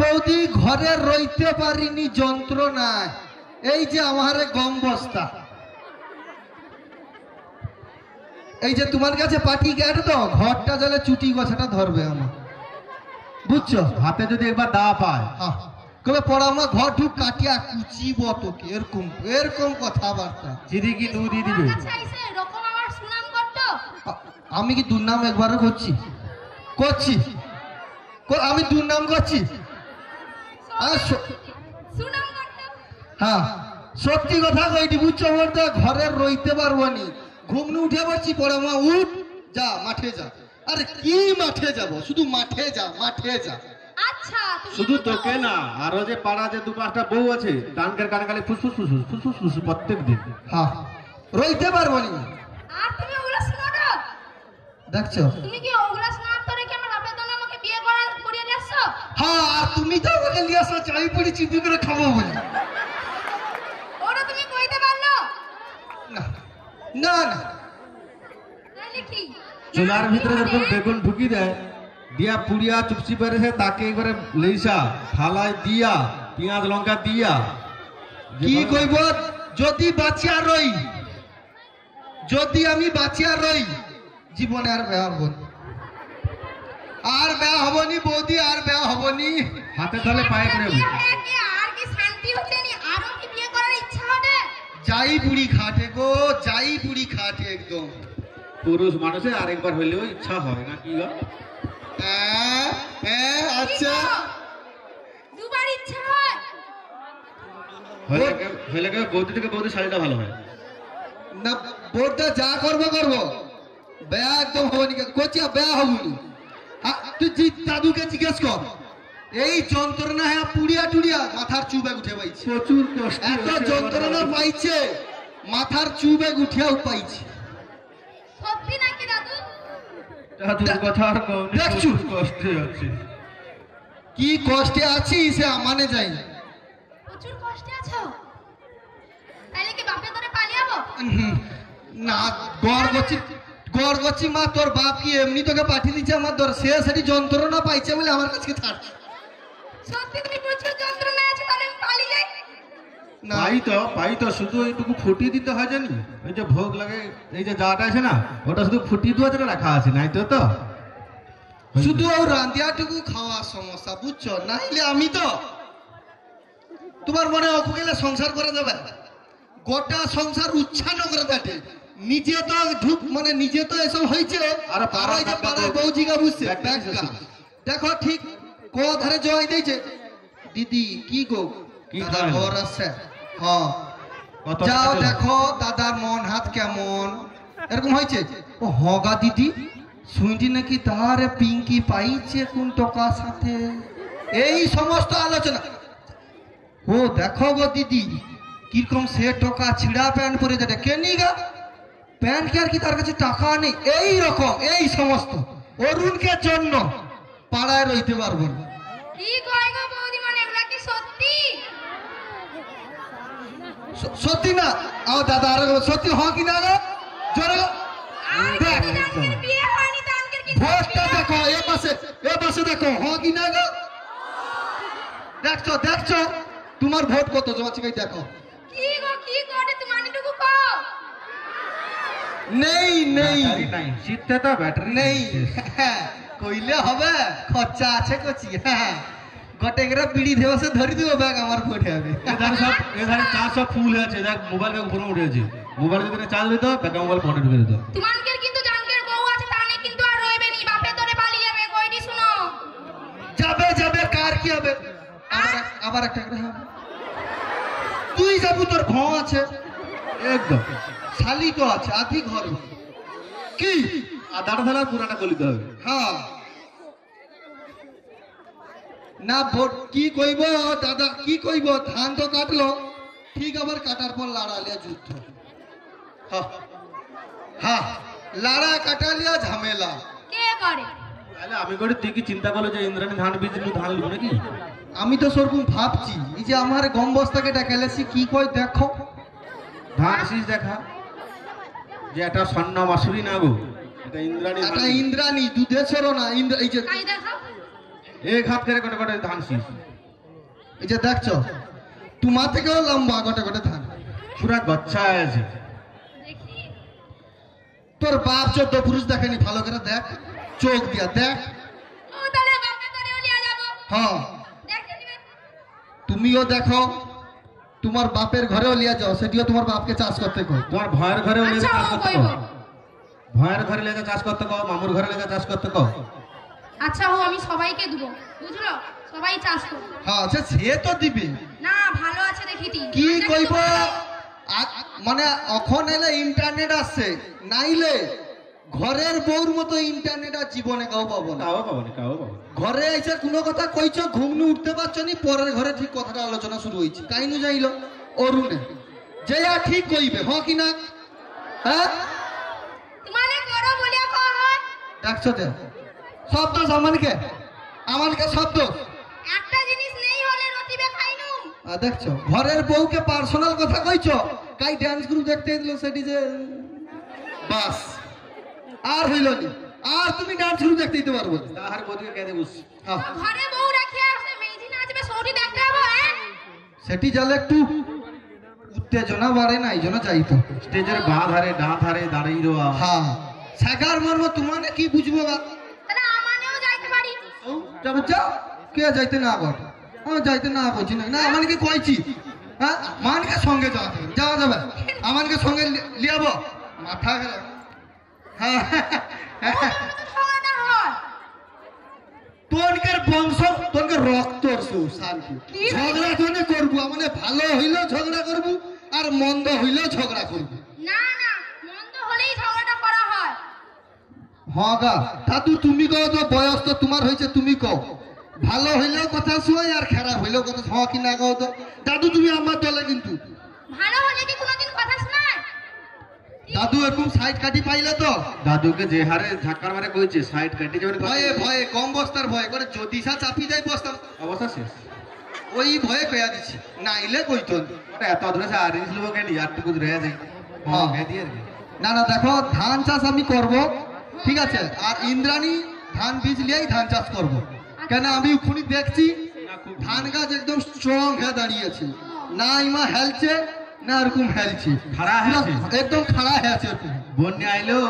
বৌদি ঘরে রইতে পারিনি যন্ত্রণায়, এই যে আমার গম বস্তা, এই যে তোমার কাছে পাটি গেট তো ঘরটা জলে চুটি গছাটা ধরবে আমার, বুঝছো? হাতে যদি একবার দা পায় কবে পড়া আমার ঘর ঢুক কাটিয়া কুচিব তোকে, এরকম এরকম কথাবার্তা। চিঠি কি দু দিয়ে দিবে? আমি কি দুর্নাম একবারও করছি? করছি আমি দুর্নাম করছি? হ্যাঁ সত্যি কথা কইটি, বুঝছো? আমার তো ঘরে রইতে পারবো নি, ঘুমনে উঠে পড়ছি, পড়া মা উঠ যা মাঠে যা। আরে কি মাঠে যাব? শুধু মাঠে যা মাঠে যা। আচ্ছা শুধু তোকে না, আরো যে পাড়া যে দু পাঁচটা বউ আছে ডানকের কানে খালি ফুসফুস ফুসফুস ফুসফুস ফুসফুস প্রত্যেক দিন। হ্যাঁ রইতে পারবো নি। আর তুমি ওগুলা শোনো না, দেখছো? তুমি কি ওগুলা শোনার পরে কি আমার বাপের জন্য আমাকে বিয়ে করিয়ে দিয়েছো? হ্যাঁ আর তুমি তো আমাকে নিয়ে আসো চাই পড়ি চিপি করে খাবো বলি। ওটা তুমি কইতে পারলো না না না, তাহলে কি? চুলার ভিতরে যখন বেগুন ঢুকি দেয় দিয়া পুড়িয়া চুপচি পেরেছে, তাকে একবারে লেইসা থালায় দিয়া পেঁয়াজ লঙ্কা দিয়া কি কইব? যদি বাঁচিয়া রই, যদি আমি বাঁচিয়া রই, জীবনে আর বেয়া হব না, আর বেয়া হবনি বৌদি, আর বেয়া হবনি। হাতে ধরে পায়ে পড়ে আর কি শান্তি হচ্ছে নি? আরো কি বিয়ে করার ইচ্ছা হবে? যাই বুড়ি খাটে গো, যাই বুড়ি খাটে একদম। পুরুষ মানুষের আরেকবার হইলেও ইচ্ছা হয় না কি গো? আচ্ছা দুবার ইচ্ছা হয়? হইলে বৌদি থেকে বৌদি শাড়িটা ভালো হয় না, বোর্ডটা যা করবো করবো, বেয়া একদম হবনি। কোচিয়া বেয়া হবনি। তুই দাদুকে জিজ্ঞেস কর, এই যন্ত্রণা হ্যাঁ পুড়িয়া টুড়িয়া মাথার চুবে উঠে পাইছে, প্রচুর কষ্ট, এত যন্ত্রণা পাইছে মাথার চুবে উঠিয়াও পাইছে। সত্যি নাকি দাদু? দাদুর কথা আর দেখছু কষ্টে আছে। কি কষ্টে আছি সে মানে যাই না। প্রচুর কষ্টে আছো? তাইলে কি বাপের ধরে পালিয়াবো? না গড় গছি মা, তোর বাপ কি এমনি তোকে পাঠিয়ে দিচ্ছে আমার ধর, সে সেটি যন্ত্রণা পাইছে বলে আমার কাছে ছাড়ছে। সত্যি তুমি প্রচুর যন্ত্রণা আছে, তাহলে আমি পালিয়ে যাই। পাই তো শুধু এইটুকু ফুটিয়ে দিতে হয় জানি, এই যে ভোগ লাগে এই যে যাটা আছে না ওটা শুধু ফুটিয়ে দেওয়ার জন্য রাখা আছে, নাই তো তো শুধু ও রান্ধিয়াটুকু খাওয়ার সমস্যা, বুঝছো? নাইলে আমি তো তোমার মনে অকু গেলে সংসার করে দেবে, গোটা সংসার উচ্ছান্ন করে দেবে। নিজে তো ঢুক মানে নিজে তো এসব হয়েছে, আর পাড়ায় যে পাড়ায় বৌজিগা বুঝছে দেখো ঠিক কো ধারে জয় দিয়েছে, দিদি কি গো দাদার ঘর আছে, হ্যাঁ যাও দেখো দাদার মন হাত কেমন, এরকম হয়েছে। ও হগা দিদি শুনছি নাকি তার পিঙ্কি পাইছে কোন টকার সাথে, এই সমস্ত আলোচনা। ও দেখো গো দিদি কিরকম সে টকা ছিড়া প্যান্ট পরে যাবে, কেনি গা প্যান্ট কে আর কি তার কাছে টাকা নেই, এই রকম এই সমস্ত অরুণকে জন্য পাড়ায় রইতে পারবো না। কি কয় গো বৌদি, মানে এগুলা কি সত্যি? সত্যি না? আও দাদা আর সত্যি হ কি না গো জোরে দেখ, বিয়ে হয়নি তো আনকের কি ভোটটা দেখো, এ পাশে দেখো হ কি না গো, দেখছো তোমার ভোট কত জমাচ্ছি দেখো। কি গো কি করে তুমি আনিটুকু কও? নেই শীতে তো ব্যাটারি নেই, কইলে হবে, খরচা আছে কচি। হ্যাঁ গোটে করে বিড়ি দেবসে ধরি দিব ব্যাগ আমার ভোটে হবে। এধারে চার্জ সব ফুল আছে, দেখ মোবাইল উপরে উঠে আছে, মোবাইল যদি চার্জ দিত ব্যাগে মোবাইল ফোনে ঢুকে দিত। তোমানকের কিন্তু জানকের বউ আছে, তানে কিন্তু আর রইবে নি, বাপে তোরে পালিয়ে যাবে, কইনি শুনো। যাবে কার কি হবে, আবার একটা করে হবে। তুই যাবো তোর ভাও আছে একদম, শালি তো আছে আধি ঘর কি আধার ধারা পুরাটা গলিতে হবে। হ্যাঁ না ভোট কি কইব দাদা, কি কইব, ধান তো কাটলো ঠিক, আবার কাটার পর লড়ালিয়া যুদ্ধ, হ্যাঁ লড়া কাটালিয়া ঝামেলা কে করে? তাহলে আমি করে তুই কি চিন্তা করলো যে ইন্দ্রাণী ধান বীজ ধান লিখবো নাকি? আমি তো সেরকম ভাবছি, এই যে আমার গম বস্তাকে ডাকালেছি কি কই দেখো, ধান শীষ দেখা যে একটা স্বর্ণ মাসুরি না গো, এটা ইন্দ্রাণী, এটা ইন্দ্রাণী দুধেশ্বর না, এই যে কাই দেখাও এক হাত করে কটে কটে ধান শীষ, এই যে দেখছো তোমার থেকেও লম্বা গোটে গোটে ধান। পুরা গচ্ছা আছে। দেখি তোর বাপ 14 পুরুষ দেখেনি, ভালো করে দেখ, চোখ দিয়া দেখ। ও তাহলে বাপে তোরেও নিয়ে যাব। হ্যাঁ দেখে দিবে। তুমিও দেখো, তোমার বাপের ঘরেও লিয়া যাও, সেটিও তোমার বাপকে চাষ করতে কো। তোমার ভয়ের ঘরে আচ্ছা চাষ ও করতে কইব। কও, ভয়ের ঘরে লেগে চাষ করতে কও, মামুর ঘরে লেগে চাষ করতে কও। আচ্ছা ও আমি সবাইকে দেব, বুঝলো? সবাই চাষ করবে। হ্যাঁ আচ্ছা সে তো দিবি, না ভালো আছে দেখিটি। কি কইব মানে এখন এলে ইন্টারনেট আসছে, নাইলে ঘরের বউর মতো ইন্টারনেট আর জীবনে কাউ পাবো না। কাও পাবো না, কাও পাবো না। ঘরে এসে কোনো কথা কইছো, ঘুমনু উঠতে পারছো নি, পরের ঘরে ঠিক কথাটা আলোচনা শুরু হয়েছে। কাইনু যাইলো অরুণে যে ঠিক কইবে, হ কি না? হ্যাঁ তোমারে করো বলিয়া কয় হয়। দেখছো তো শব্দ আমানকে, আমানকে শব্দ। একটা জিনিস নেই হলে রতিবে খাইনু। দেখছো ঘরের বউকে পার্সোনাল কথা কইছো, কাই ডান্স গ্রুপ দেখতে দিল সেটি যে বাস আর হইল নি, আর তুমি ডান্স গ্রুপ দেখতে দিতে পারবো না। তাহার বদিকে কে দেবুস? হ্যাঁ, ঘরে বউ রাখিয়া আছে মেজি নাচবে সৌরি দেখতে হবে। হ্যাঁ সেটি জালে একটু উত্তেজনা বাড়ে না, এই জন্য যাইতো। স্টেজের বাঁ ধারে ডাঁ ধারে দাঁড়িয়ে রোয়া। হ্যাঁ সাকার মর্ম তোমানে কি বুঝবো বা? তাহলে আমানেও যাইতে পারি। যাবো যাও, কে যাইতে না কর? আমি যাইতে না করছি না, না আমানকে কইছি। হ্যাঁ মানকে সঙ্গে যাওয়া যাবে, যাওয়া যাবে, আমানকে সঙ্গে লিয়াবো মাথা গেল। হ্যাঁ তোমরা তো ঝগড়া হয়। তোনকের বংশ, তোনকে রক্ত শান্তি কি? ঝগড়া তোনে করবো, মানে ভালো হইলেও ঝগড়া করবো আর মন্দ হইলেও ঝগড়া করবো। না না মন্দ হলেই ঝগড়াটা করা হয়। হ্যাঁ গা দাদু তুমি কও তো, বয়স তো তোমার হয়েছে, তুমি কও। ভালো হইলেও কথা শুয় আর খারাপ হইলেও কথা, হ্যাঁ কি না কও তো? দাদু তুমি আমার দলে কিন্তু। ভালো হলে কি কোনোদিন কথা শোনায়? দাদু এরকম সাইড কাটি পাইলে তো দাদুকে যে হারে ঝাক্কার মারে কইছে সাইড কেটে যাবে ভয়ে ভয়ে কম বস্তার ভয়ে করে, যদি সা চাপি যায় বস্তা, অবস্থা শেষ। ওই ভয়ে কয়া দিছি, নাইলে কইতো না। ওটা এত দূরে সে আর রিস লোক কেন আটটুকু রয়ে যায়। হ্যাঁ। হ্যাঁ দিয়ে আর কি। না না দেখো ধান চাষ আমি করব, ঠিক আছে, আর ইন্দ্রাণী ধান বীজ লিয়েই ধান চাষ করব। কেন আমি ওখানে দেখছি না, খুব ধান গাছ একদম স্ট্রং হয়ে দাঁড়িয়েছে, না ইমা হেলছে না এরকম হেলছে, খাড়া হয়েছে। একদম খাড়া হয়ে আছে এরকম। বন্যা আইলেও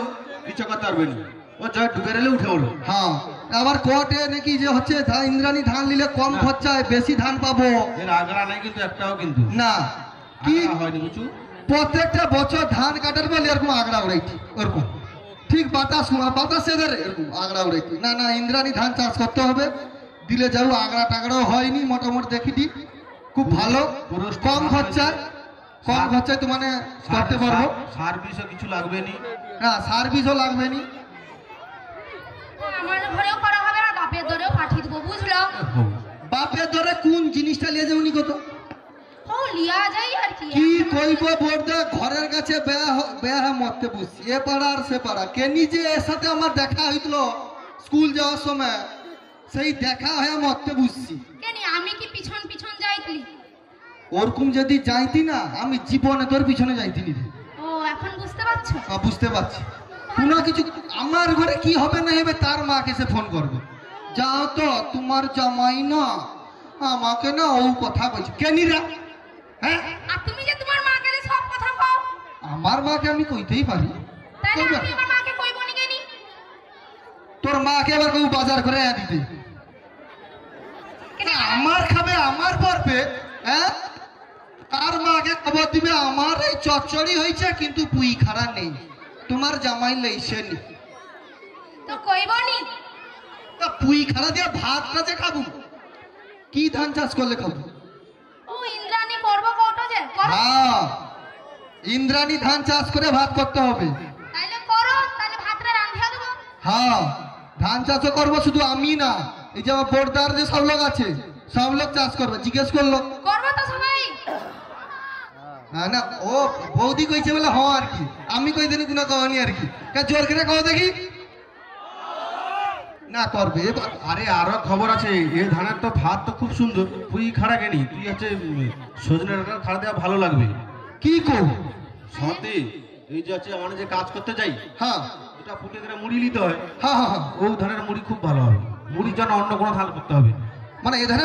কিছু করতে পারবে না, ও জয় ডুবে এলে উঠে উঠো। হ্যাঁ আবার কোর্টে নাকি যে হচ্ছে ইন্দ্রাণী ধান নিলে কম না। খরচায় বেশি ধান পাবো। এর আগড়া নাই কিন্তু একটাও কিন্তু না কি আগড়া হয়নি কিছু। প্রত্যেকটা বছর ধান কাটার বেলা এরকম আগড়া উড়াইছি, ওরকম ঠিক বাতাসে ধরে এরকম আগড়া উড়াইছি। না না ইন্দ্রাণী ধান চাষ করতে হবে, দিলে যাবো আগড়া টাগড়াও হয়নি, মোটামুটি দেখিটি খুব ভালো, কম খরচায়, কম খরচায় তোমার করতে পারবো। সার বিষও কিছু লাগবে নি। হ্যাঁ সার বীজও লাগবে নি। আমার ঘরেও করা হবে আর বাপের দরেও পাঠিয়ে দেবো, বুঝলো? বাপের ধরে কোন জিনিসটা লিয়ে যাবনি কত ও লিয়া যাই আর কি। কি কইব বর্দা, ঘরের কাছে বেয়া মরতে বুঝছি, এ পাড়া আর সে পাড়া। কে নিজে এর সাথে আমার দেখা হইছিল স্কুল যাওয়ার সময়, সেই দেখা হয়ে মরতে বুঝছি। কেন আমি কি পিছন পিছন যাইতলি? ওরকম যদি যাইতি না, আমি জীবনে তোর পিছনে যাইতিনি রে। ও এখন বুঝতে পারছো? বুঝতে পারছি। কোনো কিছু আমার ঘরে কি হবে না হবে তার মাকে সে ফোন করবে, যাও তো তোমার জামাই না আমাকে না ও কথা বলছে। কেনিরা? হ্যাঁ আর তুমি যে তোমার মাকে যে সব কথা কও, আমার মাকে আমি কইতেই পারি। তাহলে কইবে? আমি আমার মাকে কইব নি কেনি? তোর মাকে আবার কেউ বাজার করে দিতে, কেন আমার খাবে আমার পড়বে। হ্যাঁ তার মাকে খবর দিবে আমার এই চচ্চড়ি হয়েছে কিন্তু পুই খাড়া নেই, তোমার জামাই লইছে নি। তো কইব নি? তা পুই খাড়া দিয়ে ভাতটা যে খাবো, কি ধান চাষ করলে খাবো? ও ইন্দ্রাণী করবো কত যে করো। হ্যাঁ ইন্দ্রাণী ধান চাষ করে ভাত করতে হবে। তাইলে করো, তাহলে ভাতটা রান্ধিয়া দেবো। হ্যাঁ ধান চাষও করবো, শুধু আমি না, এই যে আমার বোরদার যে সব লোক আছে সব লোক চাষ করবে। জিজ্ঞেস করলো করবো তো সবাই। হ্যাঁ না ও বৌদি কইছে বলে হ আর কি, আমি কই দিনি কোনো কহানি আর কি। জোর করে কও দেখি না করবে। আরে আরো খবর আছে, এই ধানের তো ভাত তো খুব সুন্দর, তুই খাড়া কেনি, তুই হচ্ছে সজনে ডাঁটা খাড়া দেওয়া ভালো লাগবে। কি কো? সাথে এই যে আছে আমরা যে কাজ করতে যাই, হ্যাঁ এটা ফুটে দিলে মুড়ি নিতে হয়, হ্যাঁ হ্যাঁ হ্যাঁ ও ধানের মুড়ি খুব ভালো হবে। মুড়ির জন্য অন্য কোনো ধান করতে হবে। মানে এ ধারে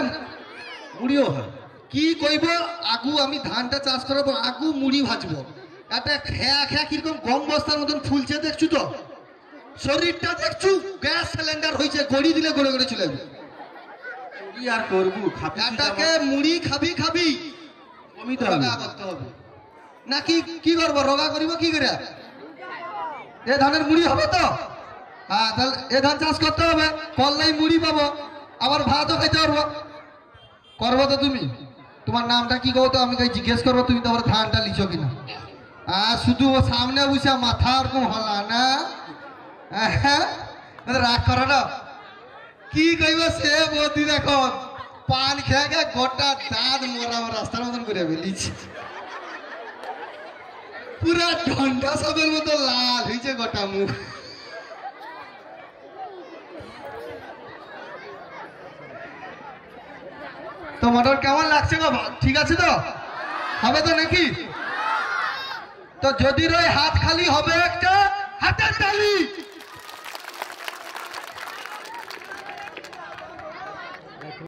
মুড়িও হয়। কি কইব আগু আমি ধানটা চাষ করবো আগু মুড়ি ভাজবো একটা খেয়া খেয়া কিরকম গম বস্তার মতন ফুলছে দেখছু তো শরীরটা দেখছু গ্যাস সিলিন্ডার হয়েছে গড়ি দিলে গড়ে গড়ে চলে যাবে কি আর করবো খাবি এটাকে মুড়ি খাবি খাবি কমিতে হবে। রোগা করতে হবে নাকি কি করবো রোগা করিব কি করে এ ধানের মুড়ি হবে তো হ্যাঁ তাহলে এ ধান চাষ করতে হবে করলেই মুড়ি পাবো আবার ভাতও খাইতে পারবো করবো তো তুমি তোমার নামটা কি কও তো আমি কই জিজ্ঞেস করবো তুমি তো আবার ধানটা লিখো কিনা শুধু ও সামনে বসে মাথা ওরকম হলা না রাগ করো না কি কইব সে বদি দেখো পান খেয়ে খেয়ে গোটা দাঁত মোরা রাস্তার মতন করে ফেলিছি পুরা ঢন্ডা সবের মতো লাল হয়েছে গোটা মুখ তো মটর কেমন লাগছে গো ঠিক আছে তো হবে তো নাকি তো যদি রই হাত খালি হবে একটা হাতের তালি